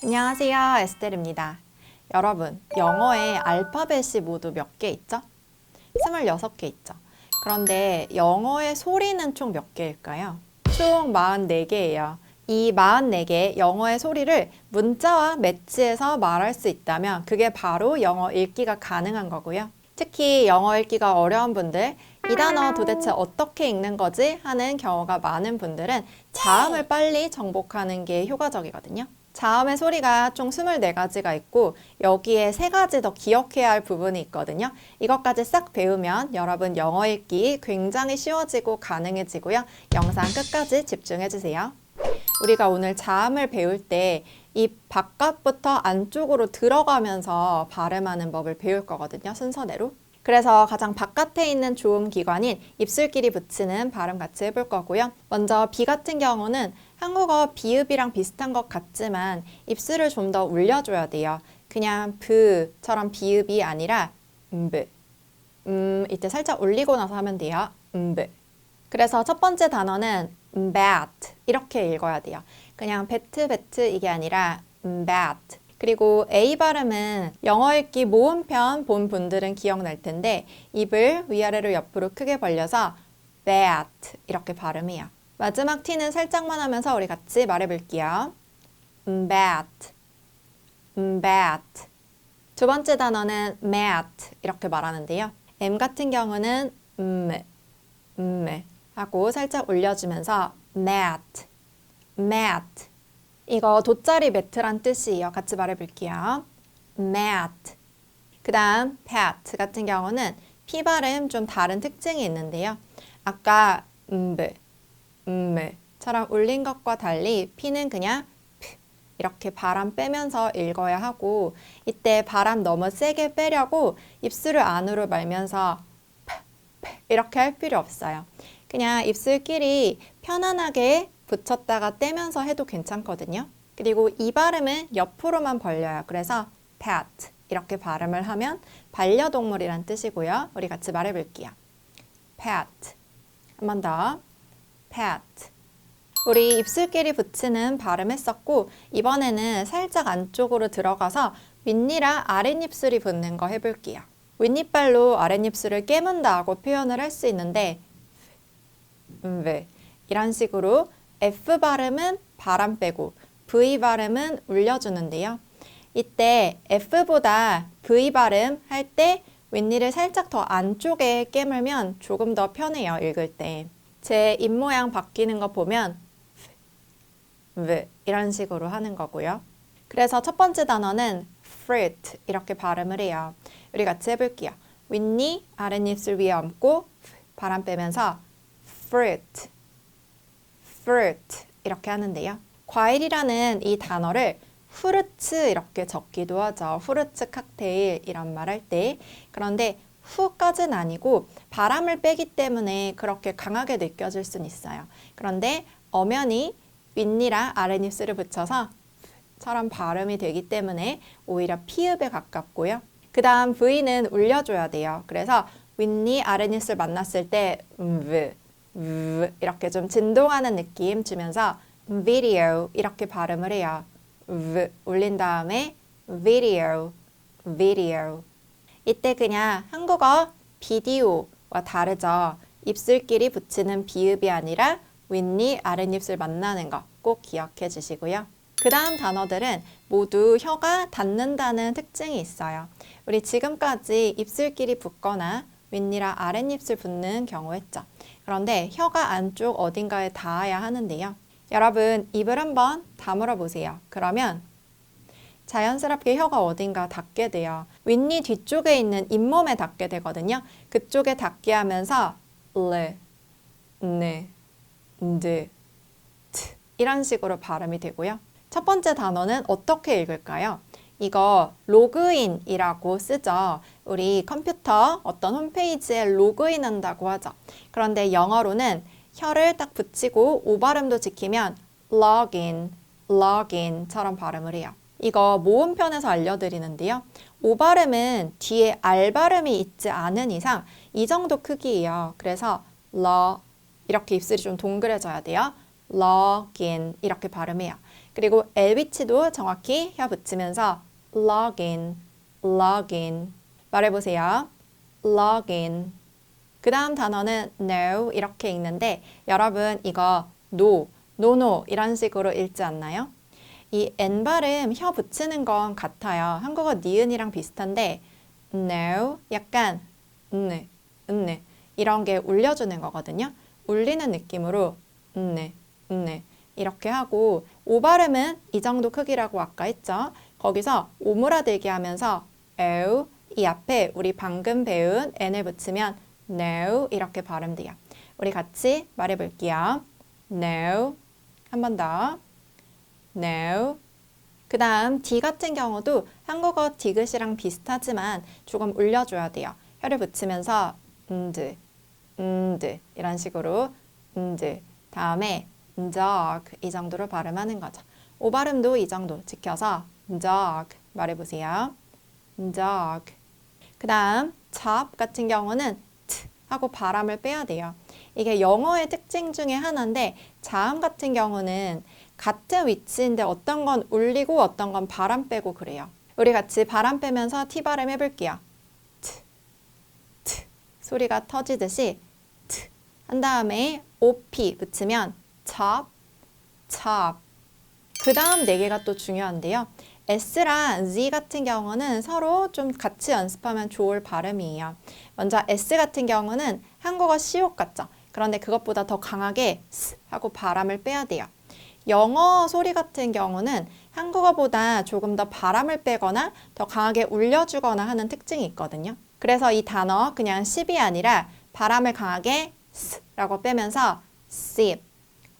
안녕하세요, 에스텔입니다. 여러분, 영어에 알파벳이 모두 몇 개 있죠? 26개 있죠. 그런데 영어의 소리는 총 몇 개일까요? 총 44개예요. 이 44개 영어의 소리를 문자와 매치해서 말할 수 있다면 그게 바로 영어 읽기가 가능한 거고요. 특히 영어 읽기가 어려운 분들, 이 단어 도대체 어떻게 읽는 거지? 하는 경우가 많은 분들은 자음을 빨리 정복하는 게 효과적이거든요. 자음의 소리가 총 24가지가 있고 여기에 3가지 더 기억해야 할 부분이 있거든요. 이것까지 싹 배우면 여러분 영어 읽기 굉장히 쉬워지고 가능해지고요. 영상 끝까지 집중해주세요. 우리가 오늘 자음을 배울 때 이 바깥부터 안쪽으로 들어가면서 발음하는 법을 배울 거거든요. 순서대로. 그래서 가장 바깥에 있는 조음 기관인 입술끼리 붙이는 발음 같이 해볼 거고요. 먼저 비 같은 경우는 한국어 비읍이랑 비슷한 것 같지만 입술을 좀 더 올려줘야 돼요. 그냥 브처럼 비읍이 아니라 브. 이때 살짝 올리고 나서 하면 돼요. 브. 그래서 첫 번째 단어는 bat 이렇게 읽어야 돼요. 그냥 배트 이게 아니라 bat. 그리고 A 발음은 영어 읽기 모음편 본 분들은 기억날 텐데 입을 위아래로 옆으로 크게 벌려서 bat 이렇게 발음해요. 마지막 T는 살짝만 하면서 우리 같이 말해볼게요. bat, bat. 두 번째 단어는 mat 이렇게 말하는데요. M 같은 경우는 하고 살짝 올려주면서 mat, mat. 이거 돗자리 매트란 뜻이에요. 같이 말해볼게요. mat. 그 다음 pat 같은 경우는 P 발음 좀 다른 특징이 있는데요. 아까 처럼 울린 것과 달리 P는 그냥 이렇게 바람 빼면서 읽어야 하고 이때 바람 너무 세게 빼려고 입술을 안으로 말면서 이렇게 할 필요 없어요. 그냥 입술끼리 편안하게 붙였다가 떼면서 해도 괜찮거든요. 그리고 이 발음은 옆으로만 벌려요. 그래서 pat 이렇게 발음을 하면 반려동물이란 뜻이고요. 우리 같이 말해볼게요. pat. 한 번 더. pat. 우리 입술끼리 붙이는 발음 했었고 이번에는 살짝 안쪽으로 들어가서 윗니랑 아랫입술이 붙는 거 해볼게요. 윗니빨로 아랫입술을 깨문다고 표현을 할 수 있는데 이런 식으로 F 발음은 바람 빼고 V 발음은 울려주는데요. 이때 F보다 V 발음 할 때 윗니를 살짝 더 안쪽에 깨물면 조금 더 편해요. 읽을 때. 제 입모양 바뀌는 거 보면 이런 식으로 하는 거고요. 그래서 첫 번째 단어는 fruit 이렇게 발음을 해요. 우리 같이 해볼게요. 윗니 아랫입술 위에 얹고 바람 빼면서 fruit, fruit 이렇게 하는데요. 과일이라는 이 단어를 후르츠 이렇게 적기도 하죠. 후르츠 칵테일 이런 말 할 때. 그런데 후까지는 아니고 바람을 빼기 때문에 그렇게 강하게 느껴질 수는 있어요. 그런데 엄연히 윗니랑 아랫입술을 붙여서 처럼 발음이 되기 때문에 오히려 피읍에 가깝고요. 그 다음 V는 울려줘야 돼요. 그래서 윗니 아랫입술 만났을 때 이렇게 좀 진동하는 느낌 주면서 video 이렇게 발음을 해요. 올린 다음에 video. 이때 그냥 한국어 비디오와 다르죠. 입술끼리 붙이는 비읍이 아니라 윗니 아랫입술 만나는 거 꼭 기억해 주시고요. 그 다음 단어들은 모두 혀가 닿는다는 특징이 있어요. 우리 지금까지 입술끼리 붙거나 윗니랑 아랫입술 붙는 경우 했죠. 그런데 혀가 안쪽 어딘가에 닿아야 하는데요. 여러분 입을 한번 다물어 보세요. 그러면 자연스럽게 혀가 어딘가 닿게 돼요. 윗니 뒤쪽에 있는 잇몸에 닿게 되거든요. 그쪽에 닿게 하면서 이런 식으로 발음이 되고요. 첫 번째 단어는 어떻게 읽을까요? 이거 로그인이라고 쓰죠. 우리 컴퓨터 어떤 홈페이지에 로그인 한다고 하죠. 그런데 영어로는 혀를 딱 붙이고 오 발음도 지키면 log인처럼 발음을 해요. 이거 모음편에서 알려드리는데요. 오 발음은 뒤에 알 발음이 있지 않은 이상 이 정도 크기예요. 그래서 이렇게 입술이 좀 동그래져야 돼요. login 이렇게 발음해요. 그리고 LB치도 정확히 혀 붙이면서 login, login 말해보세요. login. 그 다음 단어는 no 이렇게 읽는데 여러분 이거 no, no 이런 식으로 읽지 않나요? 이 N 발음 혀 붙이는 건 같아요. 한국어 니은이랑 비슷한데 no 약간 이런 게 울려주는 거거든요. 울리는 느낌으로 이렇게 하고 오 발음은 이 정도 크기라고 아까 했죠. 거기서 오므라들게 하면서 에우 이 앞에 우리 방금 배운 N을 붙이면 no 이렇게 발음돼요. 우리 같이 말해볼게요. no 한 번 더 no 그 다음 D 같은 경우도 한국어 디귿이랑 비슷하지만 조금 울려줘야 돼요. 혀를 붙이면서 이런 식으로 다음에 dog 이 정도로 발음하는 거죠. 오 발음도 이 정도 지켜서 dog 말해보세요. dog 그 다음 chop 같은 경우는 t 하고 발음을 빼야 돼요. 이게 영어의 특징 중에 하나인데 자음 같은 경우는 같은 위치인데 어떤 건 울리고 어떤 건 바람 빼고 그래요. 우리 같이 바람 빼면서 T 발음 해볼게요. 트, 트 소리가 터지듯이 트 한 다음에 OP 붙이면 chop, chop 그 다음 네 개가 또 중요한데요. S랑 Z 같은 경우는 서로 좀 같이 연습하면 좋을 발음이에요. 먼저 S 같은 경우는 한국어 시옷 같죠? 그런데 그것보다 더 강하게 S 하고 바람을 빼야 돼요. 영어 소리 같은 경우는 한국어보다 조금 더 바람을 빼거나 더 강하게 울려주거나 하는 특징이 있거든요. 그래서 이 단어 그냥 sip이 아니라 바람을 강하게 s라고 빼면서 sip,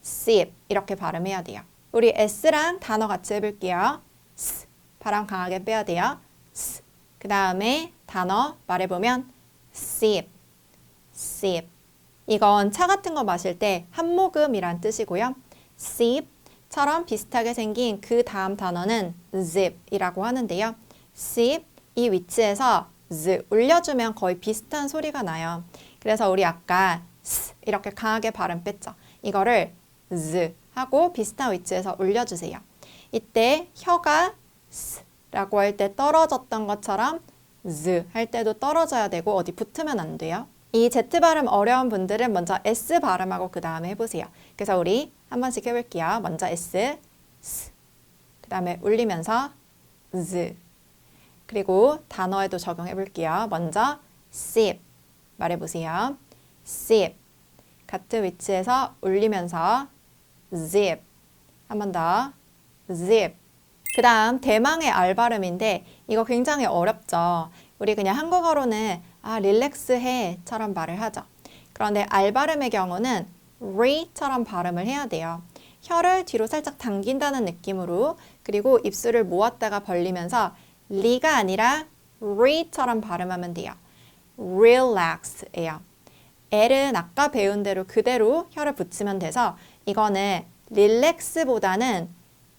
sip 이렇게 발음해야 돼요. 우리 S랑 단어 같이 해볼게요. S, 바람 강하게 빼야 돼요. S. 그 다음에 단어 말해보면 sip, sip. 이건 차 같은 거 마실 때 한 모금이란 뜻이고요. sip처럼 비슷하게 생긴 그 다음 단어는 zip이라고 하는데요. sip 이 위치에서 z 울려주면 거의 비슷한 소리가 나요. 그래서 우리 아까 s 이렇게 강하게 발음 뺐죠. 이거를 z 하고 비슷한 위치에서 울려주세요. 이때 혀가 s라고 할 때 떨어졌던 것처럼 z 할 때도 떨어져야 되고 어디 붙으면 안 돼요. 이 Z 발음 어려운 분들은 먼저 S 발음하고 그 다음에 해보세요. 그래서 우리 한 번씩 해볼게요. 먼저 S, S. 그 다음에 울리면서 Z. 그리고 단어에도 적용해볼게요. 먼저 sip 말해보세요. sip. 같은 위치에서 울리면서 zip. 한 번 더 zip. 그 다음 대망의 R 발음인데 이거 굉장히 어렵죠. 우리 그냥 한국어로는 릴렉스해 처럼 말을 하죠. 그런데 R 발음의 경우는 re처럼 발음을 해야 돼요. 혀를 뒤로 살짝 당긴다는 느낌으로 그리고 입술을 모았다가 벌리면서 리가 아니라 re처럼 발음하면 돼요. relax예요. L은 아까 배운 대로 그대로 혀를 붙이면 돼서 이거는 relax보다는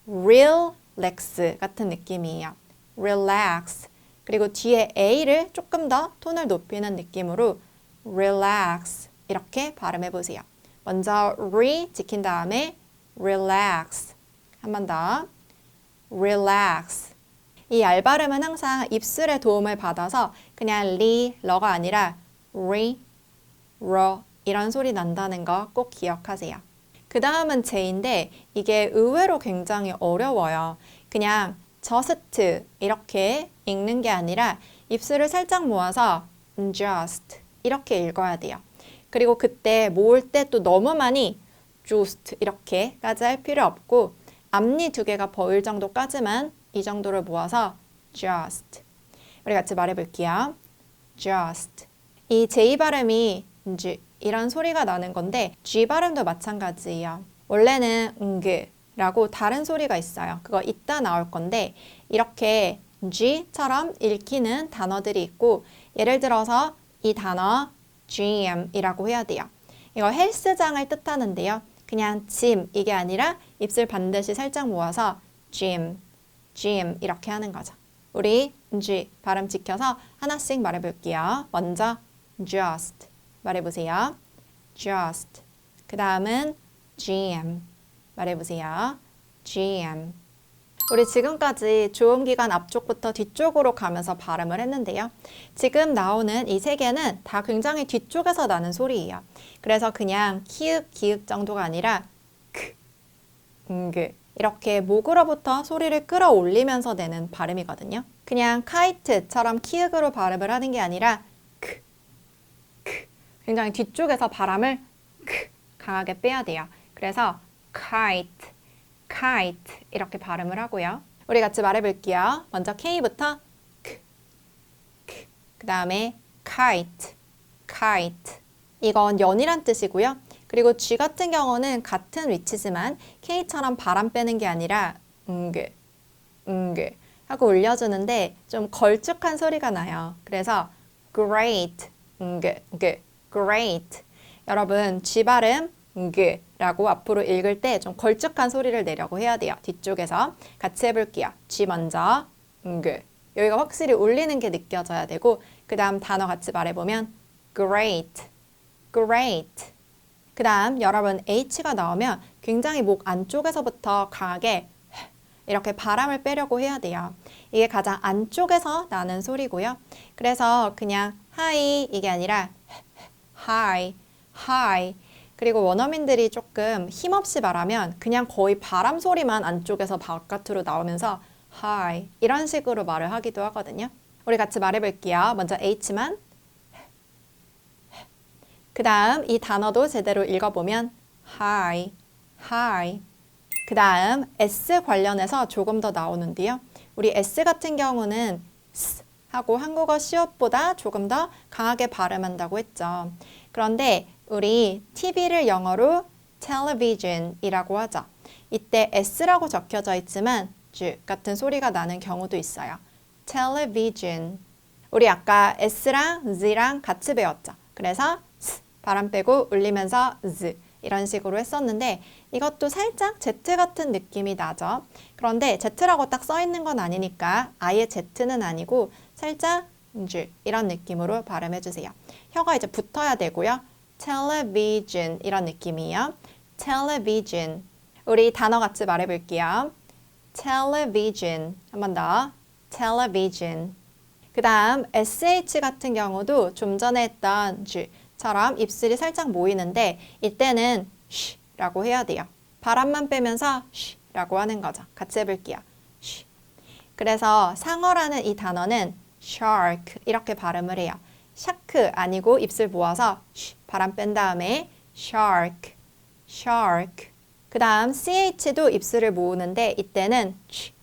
relax 같은 느낌이에요. relax. 그리고 뒤에 A를 조금 더 톤을 높이는 느낌으로 relax 이렇게 발음해 보세요. 먼저 re 지킨 다음에 relax. 한 번 더 relax. 이 R 발음은 항상 입술의 도움을 받아서 그냥 리, 러가 아니라 re, 러 이런 소리 난다는 거 꼭 기억하세요. 그 다음은 J인데 이게 의외로 굉장히 어려워요. 그냥 just 이렇게 읽는 게 아니라 입술을 살짝 모아서 just 이렇게 읽어야 돼요. 그리고 그때 모을 때 또 너무 많이 just 이렇게까지 할 필요 없고 앞니 두 개가 보일 정도까지만 이 정도를 모아서 just. 우리 같이 말해볼게요. just. 이 J 발음이 G 이런 소리가 나는 건데 G 발음도 마찬가지예요. 원래는 라고 다른 소리가 있어요. 그거 이따 나올 건데 이렇게 G처럼 읽히는 단어들이 있고 예를 들어서 이 단어 gym이라고 해야 돼요. 이거 헬스장을 뜻하는데요. 그냥 gym 이게 아니라 입술 반드시 살짝 모아서 gym, gym 이렇게 하는 거죠. 우리 G 발음 지켜서 하나씩 말해볼게요. 먼저 just 말해보세요. just 그 다음은 gym 말해보세요. GM. 우리 지금까지 조음기관 앞쪽부터 뒤쪽으로 가면서 발음을 했는데요. 지금 나오는 이 세 개는 다 굉장히 뒤쪽에서 나는 소리예요. 그래서 그냥 키읔, 기역 정도가 아니라 크, 이렇게 목으로부터 소리를 끌어올리면서 내는 발음이거든요. 그냥 카이트처럼 키읔으로 발음을 하는 게 아니라 크, 굉장히 뒤쪽에서 바람을 강하게 빼야 돼요. 그래서 kite, kite 이렇게 발음을 하고요. 우리 같이 말해볼게요. 먼저 K부터 그 다음에 kite, kite. 이건 연이란 뜻이고요. 그리고 G 같은 경우는 같은 위치지만 K처럼 바람 빼는 게 아니라 하고 올려주는데 좀 걸쭉한 소리가 나요. 그래서 great, great. 여러분 G 발음 라고 앞으로 읽을 때 좀 걸쭉한 소리를 내려고 해야 돼요. 뒤쪽에서 같이 해볼게요. G 먼저 여기가 확실히 울리는 게 느껴져야 되고 그 다음 단어 같이 말해보면 great, great. 그 다음 여러분 H가 나오면 굉장히 목 안쪽에서부터 강하게 이렇게 바람을 빼려고 해야 돼요. 이게 가장 안쪽에서 나는 소리고요. 그래서 그냥 hi 이게 아니라 hi, hi. 그리고 원어민들이 조금 힘없이 말하면 그냥 거의 바람 소리만 안쪽에서 바깥으로 나오면서 hi 이런 식으로 말을 하기도 하거든요. 우리 같이 말해볼게요. 먼저 H만 그 다음 이 단어도 제대로 읽어보면 hi, hi. 그 다음 S 관련해서 조금 더 나오는데요. 우리 S 같은 경우는 S 하고 한국어 시옷보다 조금 더 강하게 발음한다고 했죠. 그런데 우리 TV를 영어로 television이라고 하죠. 이때 S라고 적혀져 있지만 G 같은 소리가 나는 경우도 있어요. television. 우리 아까 S랑 Z랑 같이 배웠죠. 그래서 S 바람 빼고 울리면서 Z 이런 식으로 했었는데 이것도 살짝 Z 같은 느낌이 나죠. 그런데 Z라고 딱 써 있는 건 아니니까 아예 Z는 아니고 살짝 G 이런 느낌으로 발음해 주세요. 혀가 이제 붙어야 되고요. television 이런 느낌이에요. television. 우리 단어 같이 말해볼게요. television. 한 번 더. television. 그 다음 SH 같은 경우도 좀 전에 했던 G처럼 입술이 살짝 모이는데 이때는 쉬라고 해야 돼요. 바람만 빼면서 쉬라고 하는 거죠. 같이 해볼게요. 쉬. 그래서 상어라는 이 단어는 shark 이렇게 발음을 해요. 샤크 아니고 입술 모아서 바람 뺀 다음에 shark, shark. 그 다음 CH도 입술을 모으는데 이때는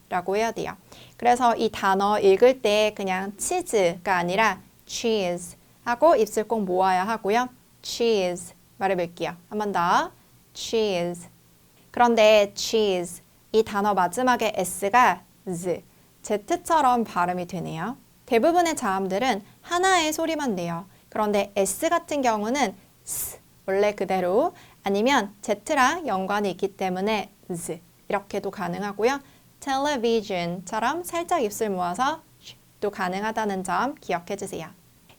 라고 해야 돼요. 그래서 이 단어 읽을 때 그냥 치즈가 아니라 cheese 하고 입술 꼭 모아야 하고요. cheese 말해볼게요. 한 번 더. cheese. 그런데 cheese 이 단어 마지막에 S가 Z, Z처럼 발음이 되네요. 대부분의 자음들은 하나의 소리만 내요. 그런데 S 같은 경우는 S 원래 그대로 아니면 Z랑 연관이 있기 때문에 Z 이렇게도 가능하고요. television처럼 살짝 입술 모아서 또 가능하다는 점 기억해 주세요.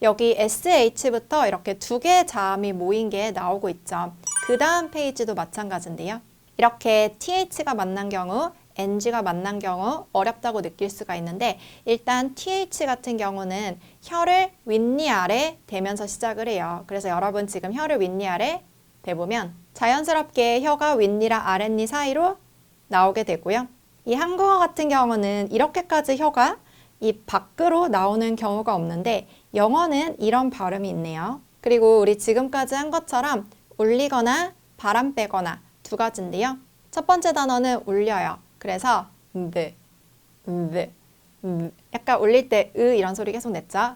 여기 SH부터 이렇게 두 개의 자음이 모인 게 나오고 있죠. 그 다음 페이지도 마찬가지인데요. 이렇게 TH가 만난 경우 NG가 만난 경우 어렵다고 느낄 수가 있는데 일단 TH 같은 경우는 혀를 윗니 아래 대면서 시작을 해요. 그래서 여러분 지금 혀를 윗니 아래 대보면 자연스럽게 혀가 윗니랑 아랫니 사이로 나오게 되고요. 이 한국어 같은 경우는 이렇게까지 혀가 이 밖으로 나오는 경우가 없는데 영어는 이런 발음이 있네요. 그리고 우리 지금까지 한 것처럼 울리거나 바람 빼거나 두 가지인데요. 첫 번째 단어는 울려요. 그래서 약간 울릴 때 이런 소리 계속 냈죠.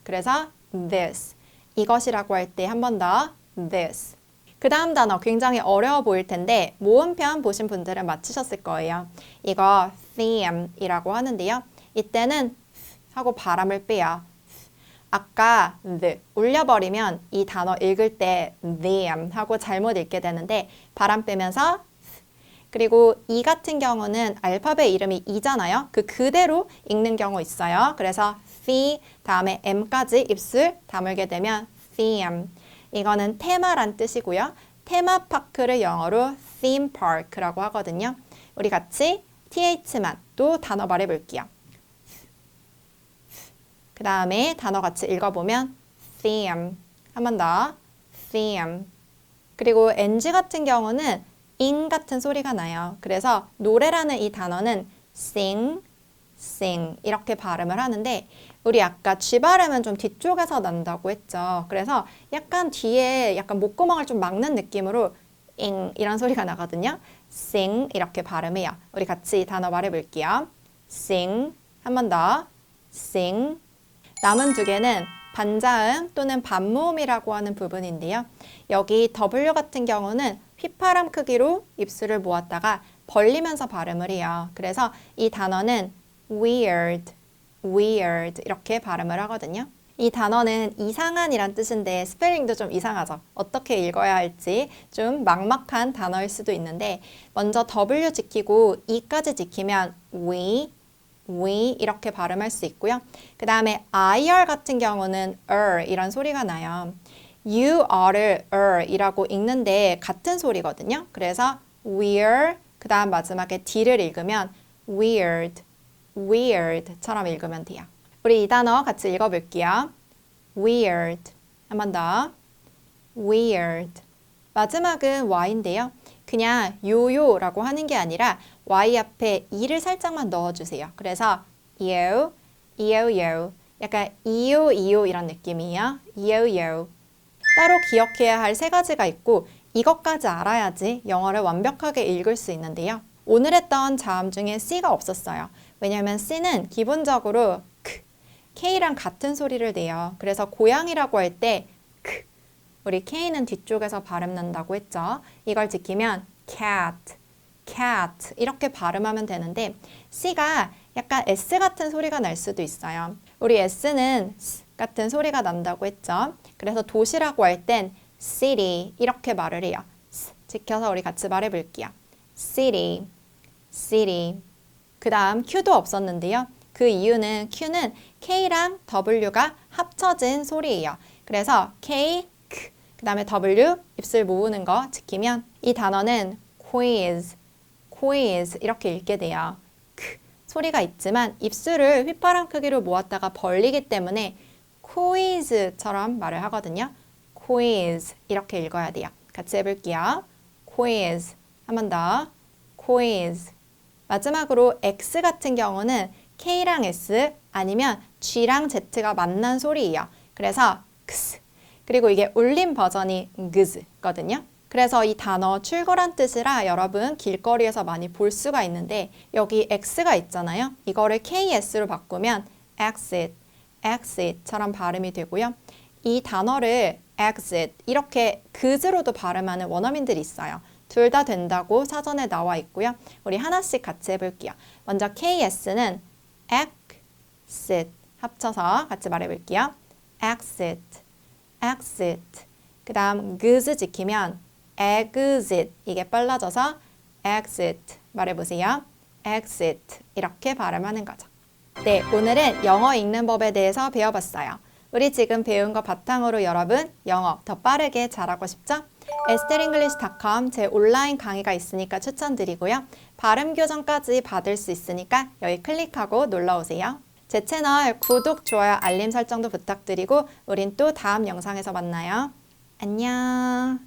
그래서 this 이것이라고 할 때 한 번 더 this. 그 다음 단어 굉장히 어려워 보일 텐데 모음편 보신 분들은 맞추셨을 거예요. 이거 theme이라고 하는데요. 이때는 하고 바람을 빼요. 아까 울려버리면 이 단어 읽을 때 them 하고 잘못 읽게 되는데 바람 빼면서 그리고 이 같은 경우는 알파벳 이름이 이잖아요. 그대로 읽는 경우 있어요. 그래서 the 다음에 m까지 입술 다물게 되면 theme. 이거는 테마란 뜻이고요. 테마파크를 영어로 theme park라고 하거든요. 우리 같이 th만 또 단어 말해볼게요. 그 다음에 단어 같이 읽어보면 theme. 한 번 더. theme. 그리고 ng 같은 경우는 ing 같은 소리가 나요. 그래서 노래라는 이 단어는 sing, sing 이렇게 발음을 하는데 우리 아까 G 발음은 좀 뒤쪽에서 난다고 했죠. 그래서 약간 뒤에 약간 목구멍을 좀 막는 느낌으로 ing 이런 소리가 나거든요. sing 이렇게 발음해요. 우리 같이 이 단어 말해볼게요. sing. 한 번 더. sing. 남은 두 개는 반자음 또는 반모음이라고 하는 부분인데요. 여기 W 같은 경우는 휘파람 크기로 입술을 모았다가 벌리면서 발음을 해요. 그래서 이 단어는 weird, weird 이렇게 발음을 하거든요. 이 단어는 이상한이란 뜻인데 스펠링도 좀 이상하죠. 어떻게 읽어야 할지 좀 막막한 단어일 수도 있는데 먼저 W 지키고 E까지 지키면 we 이렇게 발음할 수 있고요. 그 다음에 IR 같은 경우는 이런 소리가 나요. you are를 이라고 읽는데 같은 소리거든요. 그래서 weird 그 다음 마지막에 D를 읽으면 weird처럼 읽으면 돼요. 우리 이 단어 같이 읽어볼게요. weird. 한 번 더. weird. 마지막은 Y인데요. 그냥 요요라고 하는 게 아니라 Y 앞에 E를 살짝만 넣어주세요. 그래서 you, 약간 이요 이런 느낌이에요. you. 따로 기억해야 할 세 가지가 있고 이것까지 알아야지 영어를 완벽하게 읽을 수 있는데요. 오늘 했던 자음 중에 C가 없었어요. 왜냐하면 C는 기본적으로 K랑 같은 소리를 내요. 그래서 고양이라고 할 때 우리 K는 뒤쪽에서 발음 난다고 했죠. 이걸 지키면 cat 이렇게 발음하면 되는데 C가 약간 S 같은 소리가 날 수도 있어요. 우리 S는 S 같은 소리가 난다고 했죠. 그래서 도시라고 할 땐 city 이렇게 말을 해요. 지켜서 우리 같이 말해볼게요. city. 그 다음 Q도 없었는데요. 그 이유는 Q는 K랑 W가 합쳐진 소리예요. 그래서 K, 그 다음에 W, 입술 모으는 거 지키면 이 단어는 quiz 이렇게 읽게 돼요. 소리가 있지만 입술을 휘파람 크기로 모았다가 벌리기 때문에 quiz처럼 말을 하거든요. quiz 이렇게 읽어야 돼요. 같이 해볼게요. quiz. 한 번 더. quiz. 마지막으로 X 같은 경우는 K랑 S 아니면 G랑 Z가 만난 소리예요. 그래서 x. 그리고 이게 울림 버전이 g거든요. 그래서 이 단어 출구란 뜻이라 여러분 길거리에서 많이 볼 수가 있는데 여기 X가 있잖아요. 이거를 KS로 바꾸면 exit처럼 발음이 되고요. 이 단어를 exit 이렇게 그즈로도 발음하는 원어민들이 있어요. 둘 다 된다고 사전에 나와 있고요. 우리 하나씩 같이 해볼게요. 먼저 KS는 exit 합쳐서 같이 말해볼게요. exit. 그 다음 gz 지키면 exit 이게 빨라져서 exit 말해보세요. exit 이렇게 발음하는 거죠. 네, 오늘은 영어 읽는 법에 대해서 배워봤어요. 우리 지금 배운 거 바탕으로 여러분 영어 더 빠르게 잘하고 싶죠? esteringlish.com 제 온라인 강의가 있으니까 추천드리고요. 발음 교정까지 받을 수 있으니까 여기 클릭하고 놀러오세요. 제 채널 구독, 좋아요, 알림 설정도 부탁드리고 우린 또 다음 영상에서 만나요. 안녕.